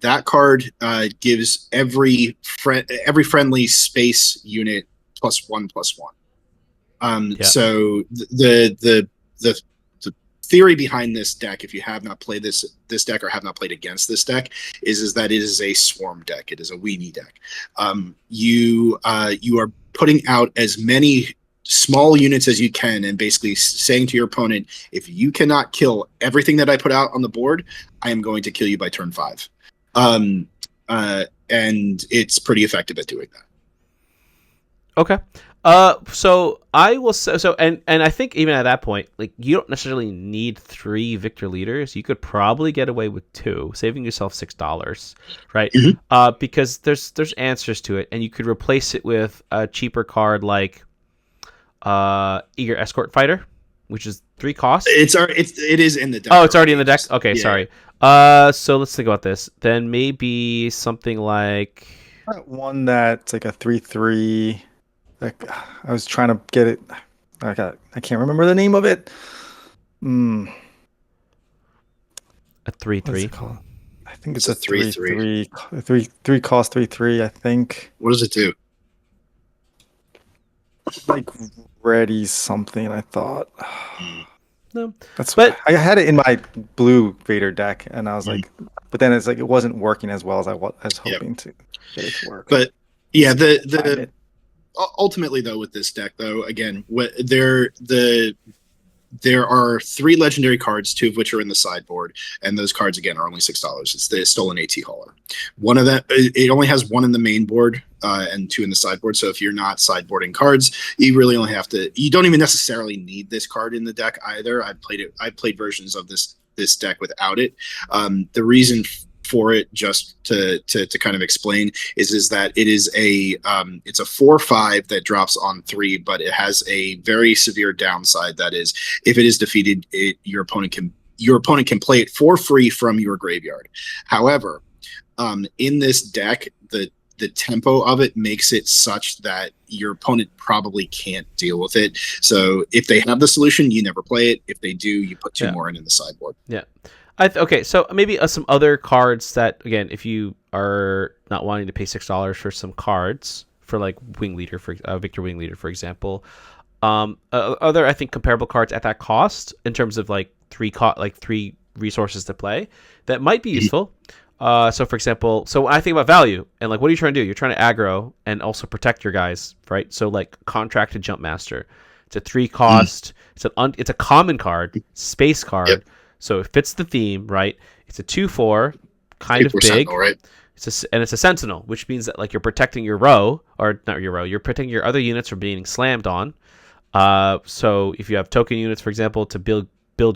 That card gives every friendly space unit +1/+1. So the theory behind this deck, if you have not played this deck or have not played against this deck, is that it is a swarm deck. It is a weenie deck. You are putting out as many small units as you can and basically saying to your opponent, if you cannot kill everything that I put out on the board, I am going to kill you by turn 5. And it's pretty effective at doing that. Okay. So I will say, and I think even at that point, like, you don't necessarily need 3 Victor Leaders. You could probably get away with 2, saving yourself $6, right? Mm-hmm. Because there's answers to it, and you could replace it with a cheaper card like Eager Escort Fighter, which is 3 costs. It is in the deck. Oh, it's already in the deck. Okay, sorry. So let's think about this. Then maybe something like one that's like a 3/3. Like, I was trying to get it. I can't remember the name of it. A 3/3. I think it's a 3/3. 3 cost 3/3. I think. What does it do? Like ready something. I thought. No, but I had it in my blue Vader deck, and I was like, but then it's like it wasn't working as well as I was hoping to get it to work. But yeah, the ultimately though with this deck though, again, there are 3 legendary cards, 2 of which are in the sideboard, and those cards again are only $6. It's the Stolen AT Hauler. One of them, it only has 1 in the main board and 2 in the sideboard. So if you're not sideboarding cards, you really only have to. You don't even necessarily need this card in the deck either. I played versions of this deck without it. The reason for it, just to kind of explain, is that it is it's a 4/5 that drops on 3, but it has a very severe downside. That is, if it is defeated, your opponent can play it for free from your graveyard. However, in this deck, the tempo of it makes it such that your opponent probably can't deal with it. So if they have the solution, you never play it. If they do, you put 2 more in the sideboard. Yeah. Okay, so maybe some other cards that, again, if you are not wanting to pay $6 for some cards, for like Wing Leader, for Victor Wing Leader, for example, other, I think, comparable cards at that cost in terms of like 3 resources to play that might be useful. So for example, so when I think about value and like, what are you trying to do? You're trying to aggro and also protect your guys, right? So like Contracted Jump Master, it's a 3 cost. It's a common card, space card. Yep. So it fits the theme, right? It's a 2/4, kind of big. Sentinel, right? It's a Sentinel, which means that like you're protecting your row, or not your row. You're protecting your other units from being slammed on. So if you have token units, for example, to build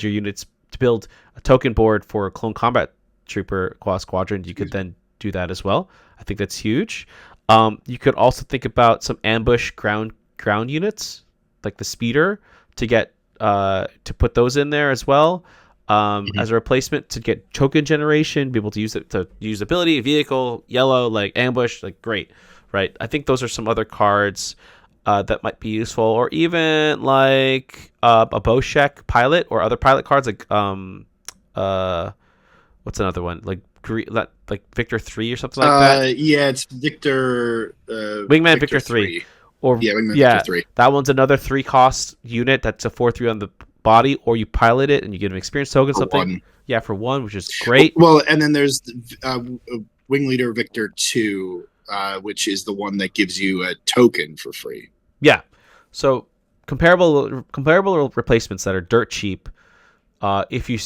your units, to build a token board for a Clone Combat Trooper Squadron, you could then do that as well. I think that's huge. You could also think about some ambush ground units, like the Speeder, to get to put those in there as well. As a replacement to get token generation, be able to use it to use ability, vehicle, yellow, like ambush, like great, right? I think those are some other cards that might be useful, or even like a Boshek pilot or other pilot cards, like what's another one, like Victor 3 or something like that. Yeah, it's Victor Wingman Victor 3. Or Wingman Victor 3. That one's another 3 cost unit that's a 4/3 on the body, or you pilot it and you get an experience token, for something 1. Yeah, for 1, which is great. Well, and then there's Wing Leader Victor 2, which is the one that gives you a token for free. Yeah, so comparable replacements that are dirt cheap. If you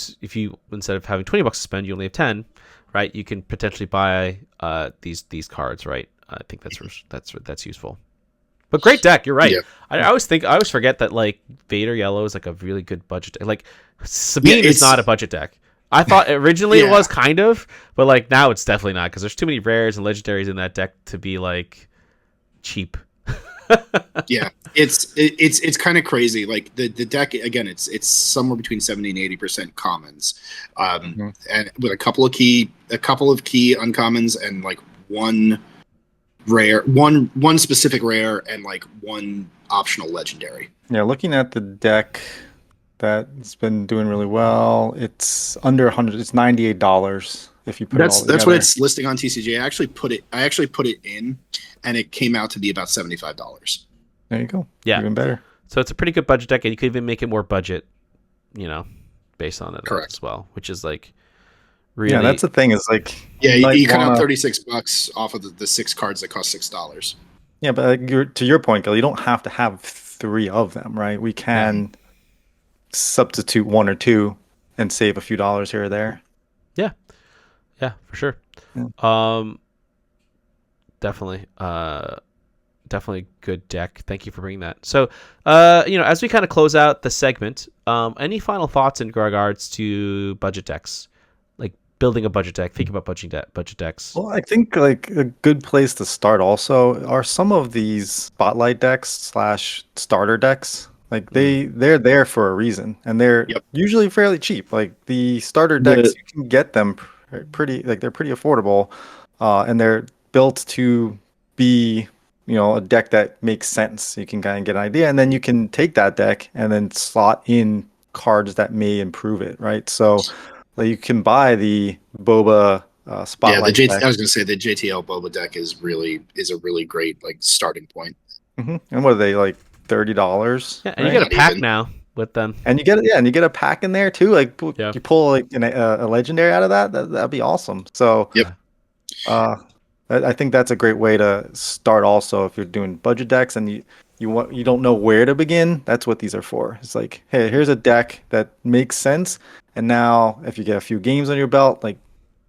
instead of having $20 to spend, you only have 10, right? You can potentially buy these cards, right? I think that's useful. But great deck, you're right. Yeah. I always forget that like Vader Yellow is like a really good budget deck. Like Sabine is not a budget deck. I thought originally it was kind of, but like now it's definitely not, because there's too many rares and legendaries in that deck to be like cheap. Yeah, it's kind of crazy. Like the deck again, it's somewhere between 70 and 80% commons, and with a couple of key uncommons and like one specific rare and like 1 optional legendary. Yeah, looking at the deck that's been doing really well, it's under 100. It's $98 if you put it all together. That's what it's listing on TCG. I actually put it in, and it came out to be about $75. There you go. Yeah, even better. So it's a pretty good budget deck, and you could even make it more budget, based on it. Correct. As well, which is like really. Yeah, that's the thing. Is like you cut out $36 off of the 6 cards that cost $6. Yeah, but to your point, Gil, you don't have to have 3 of them, right? We can substitute 1 or 2 and save a few dollars here or there. Yeah, for sure. Yeah. Definitely good deck. Thank you for bringing that. So, as we kind of close out the segment, any final thoughts in regards to budget decks, like building a budget deck, thinking about budget decks? Well, I think like a good place to start also are some of these spotlight decks / starter decks. Like they're there for a reason, and they're usually fairly cheap. Like the starter decks, you can get them pretty, like they're pretty affordable, and they're built to be a deck that makes sense. You can kind of get an idea, and then you can take that deck and then slot in cards that may improve it, right? So like, you can buy the Boba spotlight deck. I was going to say the JTL Boba deck is a really great like starting point. And what are they, like $30? Yeah, and you get a pack now. with them. And you get a pack in there too. Like you pull like a legendary out of that'd be awesome. So yep. I think that's a great way to start. Also, if you're doing budget decks and you don't know where to begin, that's what these are for. It's like, hey, here's a deck that makes sense, and now if you get a few games on your belt, like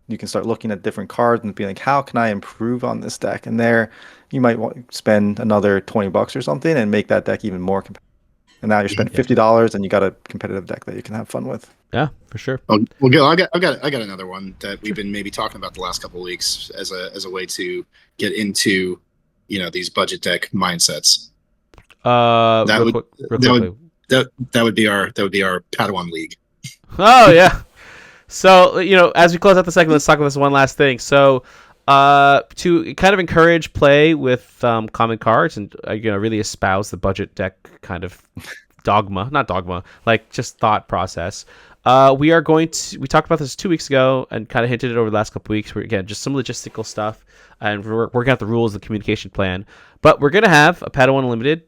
you can start looking at different cards and be like, how can I improve on this deck? And there, you might spend another $20 or something and make that deck even more competitive. And now you're spending $50 and you got a competitive deck that you can have fun with. Yeah, for sure. Well, Gil, I got another one that we've been maybe talking about the last couple of weeks as a way to get into, these budget deck mindsets. That would be our Padawan League. Oh yeah. So as we close out the segment, let's talk about this one last thing. So to kind of encourage play with common cards and really espouse the budget deck kind of not dogma, like just thought process. We talked about this 2 weeks ago and kind of hinted it over the last couple of weeks. Where again, just some logistical stuff, and we're working out the rules, the communication plan. But we're gonna have a Padawan Unlimited,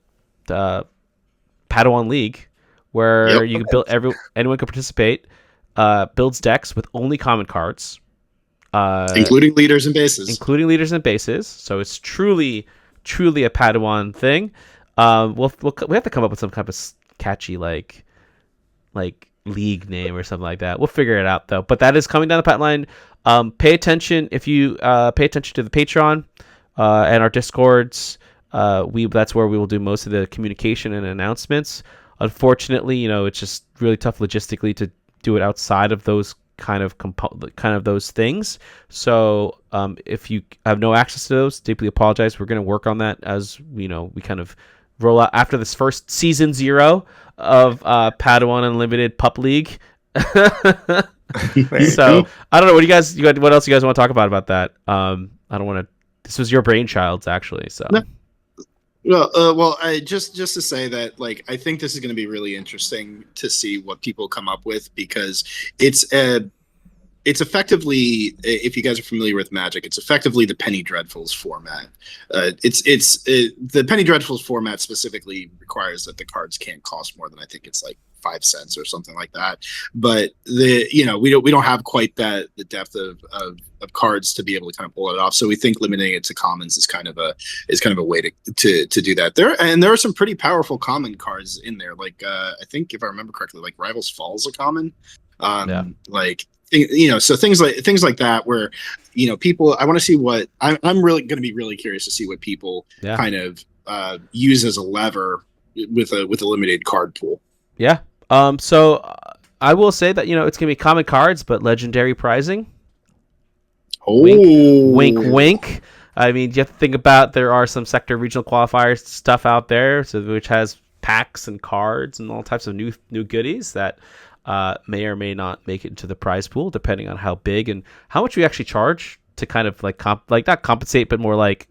Padawan League, where you can build anyone can participate. Builds decks with only common cards, including leaders and bases. So it's truly a Padawan thing. We have to come up with some kind of catchy like league name or something like that. We'll figure it out though. But that is coming down the pipeline. Pay attention if you pay attention to the Patreon and our Discords. That's where we will do most of the communication and announcements. Unfortunately, it's just really tough logistically to do it outside of those kind of those things. So if you have no access to those, deeply apologize. We're going to work on that as we kind of roll out after this first season 0 of Padawan Unlimited Pup League. So I don't know what what else you guys want to talk about that. I don't want to. This was your brainchild actually. So. No. Well, I just to say that, I think this is going to be really interesting to see what people come up with, because it's effectively, if you guys are familiar with Magic, it's effectively the Penny Dreadfuls format. The Penny Dreadfuls format specifically requires that the cards can't cost more than, I think it's 5 cents or something like that. But we don't have quite the depth of cards to be able to kind of pull it off. So we think limiting it to commons is kind of a way to do that. There are some pretty powerful common cards in there. I think if I remember correctly, Rivals Falls a common. So things like that where people. I want to see what I'm really going to be really curious to see what people kind of use as a lever with a limited card pool. Yeah. So I will say that it's gonna be common cards, but legendary pricing. Oh, wink, wink. I mean, you have to think about there are some sector regional qualifiers stuff out there, which has packs and cards and all types of new goodies that may or may not make it into the prize pool, depending on how big and how much we actually charge to kind of not compensate, but more help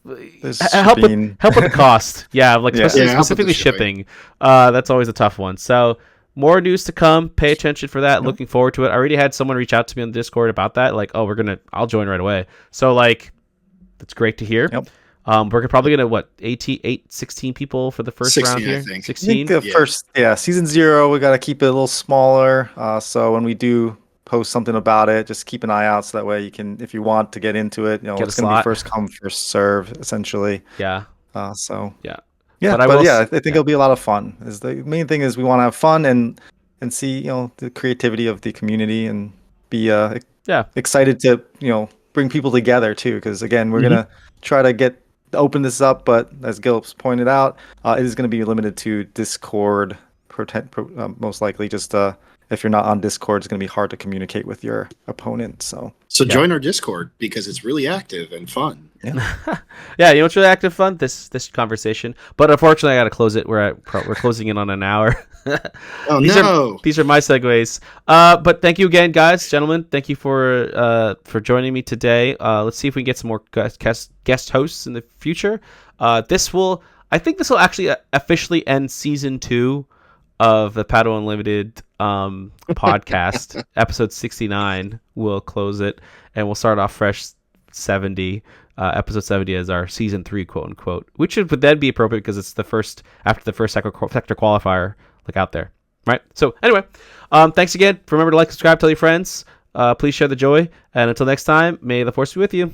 with the cost. Yeah, specifically shipping. That's always a tough one. So more news to come. Pay attention for that. Looking forward to it. I already had someone reach out to me on the Discord about that. I'll join right away. So that's great to hear. Yep. We're probably gonna 16 people for the first round here. 16. I think first season 0. We got to keep it a little smaller. So when we do post something about it, just keep an eye out so that way you can, if you want to get into it, it's going to be first come first serve essentially. Yeah. I think it'll be a lot of fun. The main thing is we want to have fun and see the creativity of the community and be excited to bring people together too, because again we're gonna try to open this up, but as Gil's pointed out, it is going to be limited to Discord, most likely. Just if you're not on Discord, it's going to be hard to communicate with your opponent. So join our Discord because it's really active and fun. Yeah, it's really active, fun. This conversation, but unfortunately, I got to close it. We're closing in on an hour. These are my segues. But thank you again, guys, gentlemen. Thank you for joining me today. Let's see if we can get some more guest hosts in the future. I think this will actually officially end season 2 of the Padawan Unlimited podcast. Episode 69. We'll close it and we'll start off fresh 70. episode 70 as our season 3, quote unquote, which would then be appropriate because it's the first after the first sector qualifier out there, right? So anyway, thanks again. Remember to like, subscribe, tell your friends. Please share the joy, and until next time, may the force be with you.